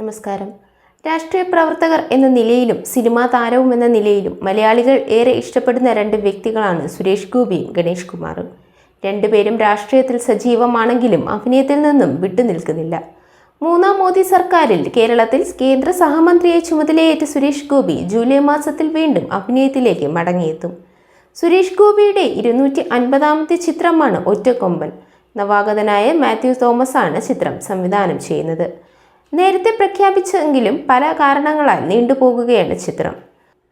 നമസ്കാരം. രാഷ്ട്രീയ പ്രവർത്തകർ എന്ന നിലയിലും സിനിമാ താരവും എന്ന നിലയിലും മലയാളികൾ ഏറെ ഇഷ്ടപ്പെടുന്ന രണ്ട് വ്യക്തികളാണ് സുരേഷ് ഗോപിയും ഗണേഷ് കുമാറും. രണ്ടുപേരും രാഷ്ട്രീയത്തിൽ സജീവമാണെങ്കിലും അഭിനയത്തിൽ നിന്നും വിട്ടുനിൽക്കുന്നില്ല. മൂന്നാം മോദി സർക്കാരിൽ കേരളത്തിൽ കേന്ദ്ര സഹമന്ത്രിയെ ചുമതലയേറ്റ സുരേഷ് ഗോപി ജൂലൈ മാസത്തിൽ വീണ്ടും അഭിനയത്തിലേക്ക് മടങ്ങിയെത്തും. സുരേഷ് ഗോപിയുടെ 250ാമത്തെ ചിത്രമാണ് ഒറ്റക്കൊമ്പൻ. നവാഗതനായ മാത്യു തോമസ് ആണ് ചിത്രം സംവിധാനം ചെയ്യുന്നത്. നേരത്തെ പ്രഖ്യാപിച്ചെങ്കിലും പല കാരണങ്ങളാൽ നീണ്ടുപോകുകയാണ് ചിത്രം.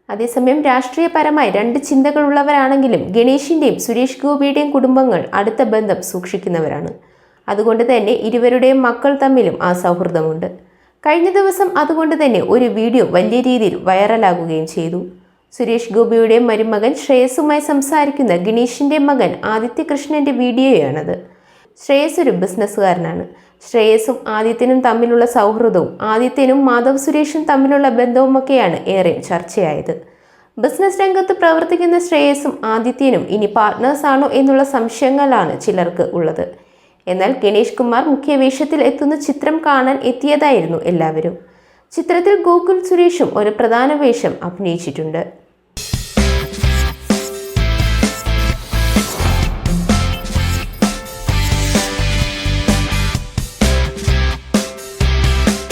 അതേസമയം രാഷ്ട്രീയപരമായി രണ്ട് ചിന്തകളുള്ളവരാണെങ്കിലും ഗണേഷിൻ്റെയും സുരേഷ് ഗോപിയുടെയും കുടുംബങ്ങൾ അടുത്ത ബന്ധം സൂക്ഷിക്കുന്നവരാണ്. അതുകൊണ്ട് തന്നെ ഇരുവരുടെയും മക്കൾ തമ്മിലും ആ സൗഹൃദമുണ്ട്. കഴിഞ്ഞ ദിവസം അതുകൊണ്ട് തന്നെ ഒരു വീഡിയോ വലിയ രീതിയിൽ വൈറലാകുകയും ചെയ്തു. സുരേഷ് ഗോപിയുടെ മരുമകൻ ശ്രേയസുമായി സംസാരിക്കുന്ന ഗണേഷിൻ്റെ മകൻ ആദിത്യ കൃഷ്ണൻ്റെ വീഡിയോയാണത്. ശ്രേയസ് ഒരു ബിസിനസ്സുകാരനാണ്. ശ്രേയസും ആദിത്യനും തമ്മിലുള്ള സൗഹൃദവും ആദിത്യനും മാധവ് സുരേഷും തമ്മിലുള്ള ബന്ധവുമൊക്കെയാണ് ഏറെ ചർച്ചയായത്. ബിസിനസ് രംഗത്ത് പ്രവർത്തിക്കുന്ന ശ്രേയസും ആദിത്യനും ഇനി പാർട്ട്നേഴ്സ് ആണോ എന്നുള്ള സംശയങ്ങളാണ് ചിലർക്ക് ഉള്ളത്. എന്നാൽ ഗണേഷ് കുമാർ മുഖ്യവേഷത്തിൽ എത്തുന്ന ചിത്രം കാണാൻ എത്തിയതായിരുന്നു എല്ലാവരും. ചിത്രത്തിൽ ഗോകുൽ സുരേഷും ഒരു പ്രധാന വേഷം അഭിനയിച്ചിട്ടുണ്ട്.